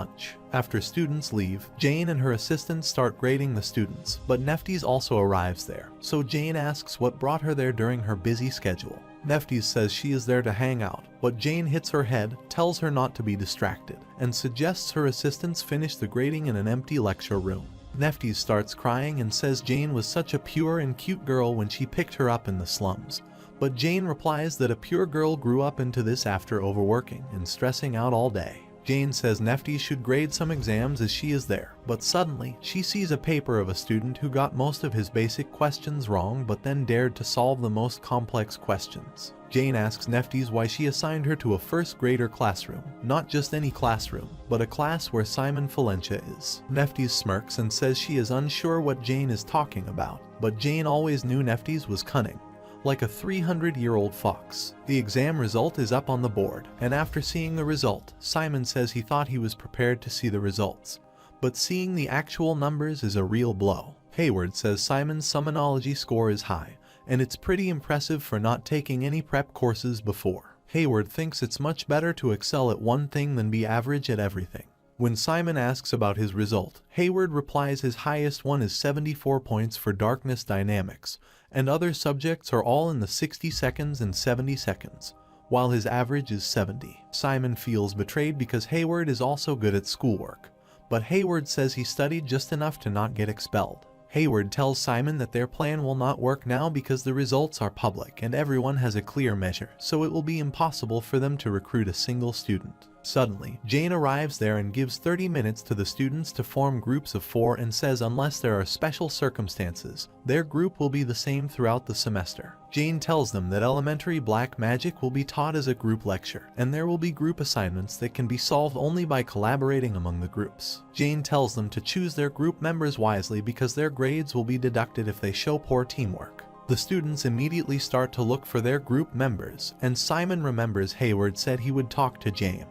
lunch. After students leave, Jane and her assistants start grading the students, but Neftis also arrives there. So Jane asks what brought her there during her busy schedule. Neftis says she is there to hang out, but Jane hits her head, tells her not to be distracted, and suggests her assistants finish the grading in an empty lecture room. Neftis starts crying and says Jane was such a pure and cute girl when she picked her up in the slums. But Jane replies that a pure girl grew up into this after overworking and stressing out all day. Jane says Neftis should grade some exams as she is there, but suddenly she sees a paper of a student who got most of his basic questions wrong but then dared to solve the most complex questions. Jane asks Neftis why she assigned her to a first grader classroom, not just any classroom, but a class where Simon Follentia is. Neftis smirks and says she is unsure what Jane is talking about, but Jane always knew Neftis was cunning, like a 300-year-old fox. The exam result is up on the board, and after seeing the result, Simon says he thought he was prepared to see the results, but seeing the actual numbers is a real blow. Hayward says Simon's summonology score is high, and it's pretty impressive for not taking any prep courses before. Hayward thinks it's much better to excel at one thing than be average at everything. When Simon asks about his result, Hayward replies his highest one is 74 points for darkness dynamics, and other subjects are all in the 60 seconds and 70 seconds, while his average is 70. Simon feels betrayed because Hayward is also good at schoolwork, but Hayward says he studied just enough to not get expelled. Hayward tells Simon that their plan will not work now because the results are public and everyone has a clear measure, so it will be impossible for them to recruit a single student. Suddenly, Jane arrives there and gives 30 minutes to the students to form groups of 4 and says unless there are special circumstances, their group will be the same throughout the semester. Jane tells them that elementary black magic will be taught as a group lecture, and there will be group assignments that can be solved only by collaborating among the groups. Jane tells them to choose their group members wisely because their grades will be deducted if they show poor teamwork. The students immediately start to look for their group members, and Simon remembers Hayward said he would talk to Jane,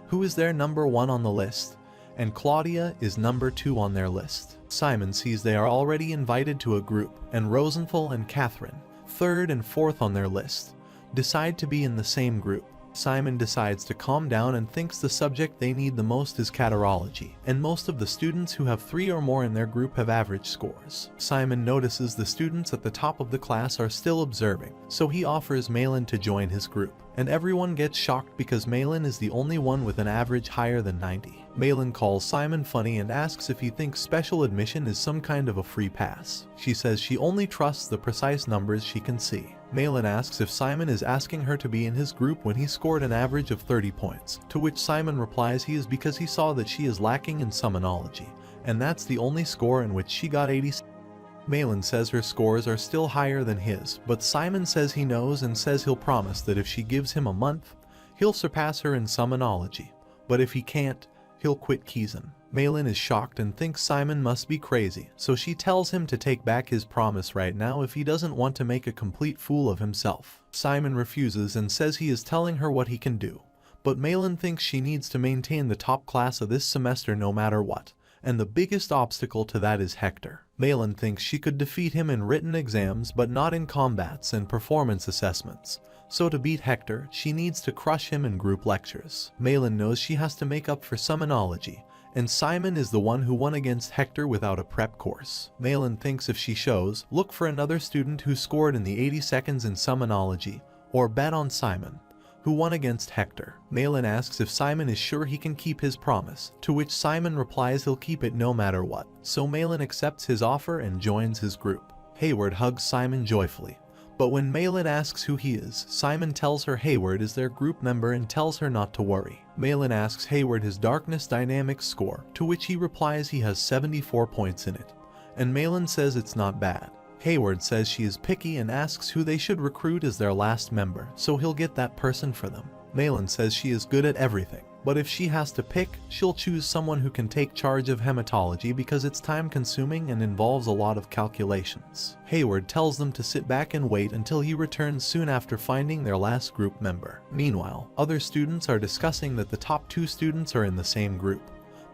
who is their number 1 on the list, and Claudia is number 2 on their list. Simon sees they are already invited to a group, and Rosenthal and Catherine, 3rd and 4th on their list, decide to be in the same group. Simon decides to calm down and thinks the subject they need the most is catarology, and most of the students who have 3 or more in their group have average scores. Simon notices the students at the top of the class are still observing, so he offers Malin to join his group, and everyone gets shocked because Malin is the only one with an average higher than 90. Malin calls Simon funny and asks if he thinks special admission is some kind of a free pass. She says she only trusts the precise numbers she can see. Malin asks if Simon is asking her to be in his group when he scored an average of 30 points, to which Simon replies he is because he saw that she is lacking in summonology, and that's the only score in which she got 80. Malin says her scores are still higher than his, but Simon says he knows and says he'll promise that if she gives him a month, he'll surpass her in summonology, but if he can't, he'll quit Kizan. Malin is shocked and thinks Simon must be crazy, so she tells him to take back his promise right now if he doesn't want to make a complete fool of himself. Simon refuses and says he is telling her what he can do, but Malin thinks she needs to maintain the top class of this semester no matter what, and the biggest obstacle to that is Hector. Malin thinks she could defeat him in written exams but not in combats and performance assessments. So to beat Hector, she needs to crush him in group lectures. Malin knows she has to make up for summonology, and Simon is the one who won against Hector without a prep course. Malin thinks if she shows, look for another student who scored in the 80 seconds in summonology, or bet on Simon, who won against Hector. Malin asks if Simon is sure he can keep his promise, to which Simon replies he'll keep it no matter what. So Malin accepts his offer and joins his group. Hayward hugs Simon joyfully, but when Malin asks who he is, Simon tells her Hayward is their group member and tells her not to worry. Malin asks Hayward his darkness dynamics score, to which he replies he has 74 points in it, and Malin says it's not bad. Hayward says she is picky and asks who they should recruit as their last member, so he'll get that person for them. Malin says she is good at everything, but if she has to pick, she'll choose someone who can take charge of hematology because it's time-consuming and involves a lot of calculations. Hayward tells them to sit back and wait until he returns soon after finding their last group member. Meanwhile, other students are discussing that the top 2 students are in the same group,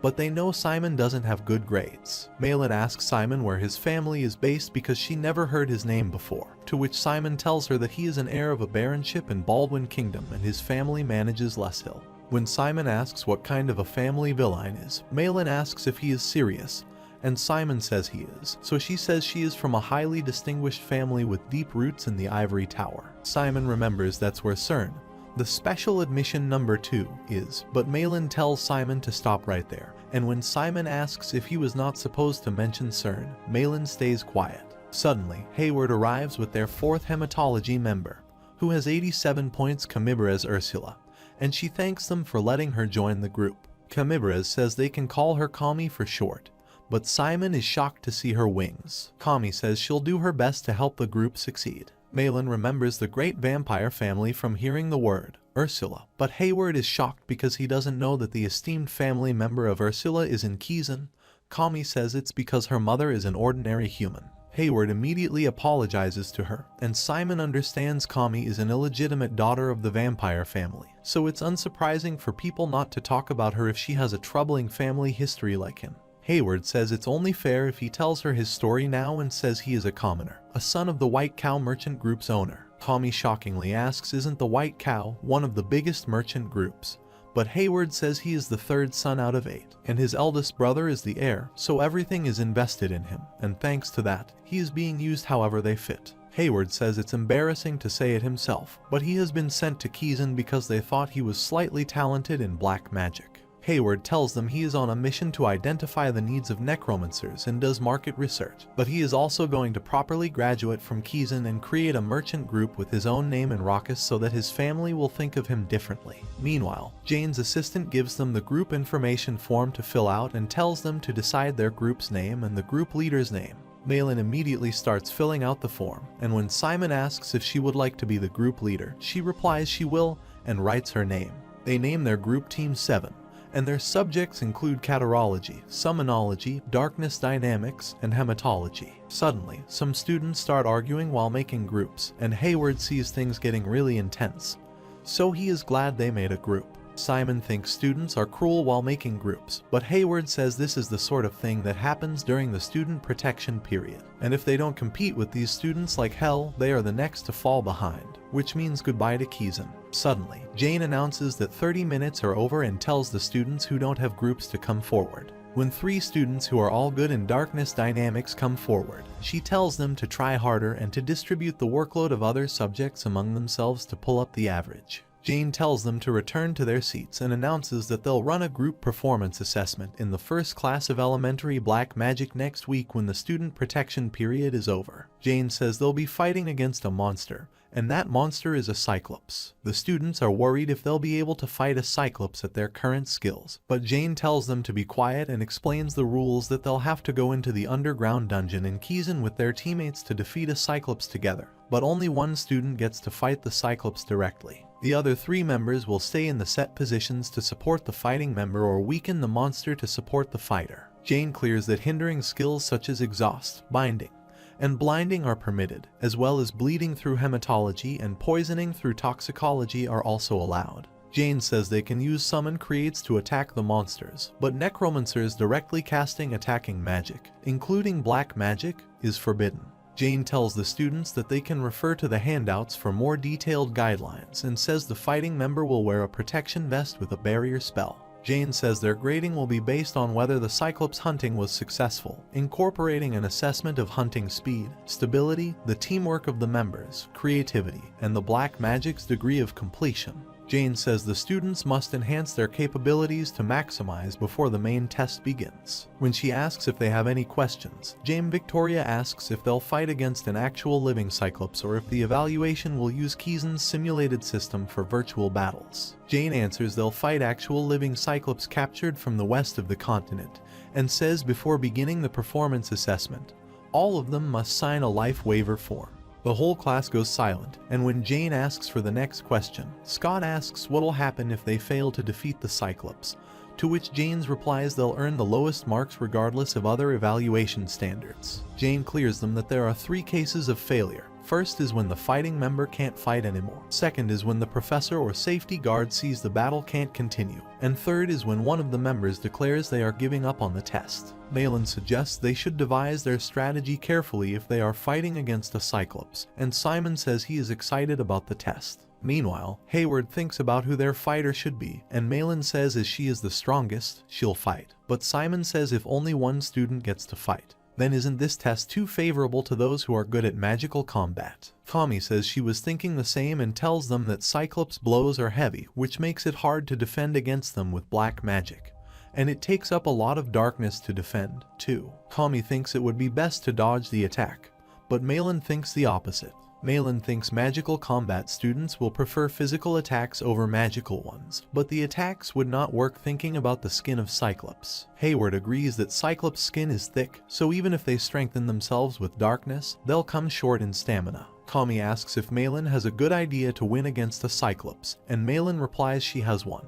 but they know Simon doesn't have good grades. Malin asks Simon where his family is based because she never heard his name before, to which Simon tells her that he is an heir of a baronship in Baldwin Kingdom and his family manages Les Hill. When Simon asks what kind of a family Villain is, Malin asks if he is serious, and Simon says he is, so she says she is from a highly distinguished family with deep roots in the Ivory Tower. Simon remembers that's where CERN, the special admission number 2, is, but Malin tells Simon to stop right there, and when Simon asks if he was not supposed to mention CERN, Malin stays quiet. Suddenly, Hayward arrives with their 4th hematology member, who has 87 points as Ursula, and she thanks them for letting her join the group. Camibrez says they can call her Kami for short, but Simon is shocked to see her wings. Kami says she'll do her best to help the group succeed. Malin remembers the great vampire family from hearing the word Ursula, but Hayward is shocked because he doesn't know that the esteemed family member of Ursula is in Kizan. Kami says it's because her mother is an ordinary human. Hayward immediately apologizes to her, and Simon understands Kami is an illegitimate daughter of the vampire family, so it's unsurprising for people not to talk about her if she has a troubling family history like him. Hayward says it's only fair if he tells her his story now and says he is a commoner, a son of the White Cow Merchant Group's owner. Kami shockingly asks isn't the White Cow one of the biggest merchant groups, but Hayward says he is the 3rd son out of 8, and his eldest brother is the heir, so everything is invested in him, and thanks to that, he is being used however they fit. Hayward says it's embarrassing to say it himself, but he has been sent to Kizan because they thought he was slightly talented in black magic. Hayward tells them he is on a mission to identify the needs of necromancers and does market research, but he is also going to properly graduate from Kizan and create a merchant group with his own name and Raucus so that his family will think of him differently. Meanwhile, Jane's assistant gives them the group information form to fill out and tells them to decide their group's name and the group leader's name. Malin immediately starts filling out the form, and when Simon asks if she would like to be the group leader, she replies she will and writes her name. They name their group Team 7. And their subjects include catarology, summonology, darkness dynamics, and hematology. Suddenly, some students start arguing while making groups, and Hayward sees things getting really intense. So he is glad they made a group. Simon thinks students are cruel while making groups, but Hayward says this is the sort of thing that happens during the student protection period, and if they don't compete with these students like hell, they are the next to fall behind, which means goodbye to Kizan. Suddenly, Jane announces that 30 minutes are over and tells the students who don't have groups to come forward. When 3 students who are all good in darkness dynamics come forward, she tells them to try harder and to distribute the workload of other subjects among themselves to pull up the average. Jane tells them to return to their seats and announces that they'll run a group performance assessment in the first class of elementary black magic next week when the student protection period is over. Jane says they'll be fighting against a monster, and that monster is a Cyclops. The students are worried if they'll be able to fight a Cyclops at their current skills, but Jane tells them to be quiet and explains the rules that they'll have to go into the underground dungeon in Kizan with their teammates to defeat a Cyclops together, but only one student gets to fight the Cyclops directly. The other 3 members will stay in the set positions to support the fighting member or weaken the monster to support the fighter. Jane clears that hindering skills such as exhaust, binding, and blinding are permitted, as well as bleeding through hematology and poisoning through toxicology are also allowed. Jane says they can use summon creates to attack the monsters, but necromancers directly casting attacking magic, including black magic, is forbidden. Jane tells the students that they can refer to the handouts for more detailed guidelines and says the fighting member will wear a protection vest with a barrier spell. Jane says their grading will be based on whether the Cyclops hunting was successful, incorporating an assessment of hunting speed, stability, the teamwork of the members, creativity, and the black magic's degree of completion. Jane says the students must enhance their capabilities to maximize before the main test begins. When she asks if they have any questions, Jane Victoria asks if they'll fight against an actual living Cyclops or if the evaluation will use Kizan's simulated system for virtual battles. Jane answers they'll fight actual living Cyclops captured from the west of the continent, and says before beginning the performance assessment, all of them must sign a life waiver form. The whole class goes silent, and when Jane asks for the next question, Scott asks what'll happen if they fail to defeat the Cyclops, to which Jane's replies they'll earn the lowest marks regardless of other evaluation standards. Jane clears them that there are 3 cases of failure. First is when the fighting member can't fight anymore. Second is when the professor or safety guard sees the battle can't continue. And third is when one of the members declares they are giving up on the test. Malin suggests they should devise their strategy carefully if they are fighting against a Cyclops, and Simon says he is excited about the test. Meanwhile, Hayward thinks about who their fighter should be, and Malin says as she is the strongest, she'll fight. But Simon says if only one student gets to fight, then isn't this test too favorable to those who are good at magical combat? Tommy says she was thinking the same and tells them that Cyclops' blows are heavy, which makes it hard to defend against them with black magic. And it takes up a lot of darkness to defend, too. Tommy thinks it would be best to dodge the attack, but Malin thinks the opposite. Malin thinks magical combat students will prefer physical attacks over magical ones, but the attacks would not work thinking about the skin of Cyclops. Hayward agrees that Cyclops' skin is thick, so even if they strengthen themselves with darkness, they'll come short in stamina. Tommy asks if Malin has a good idea to win against a Cyclops, and Malin replies she has one.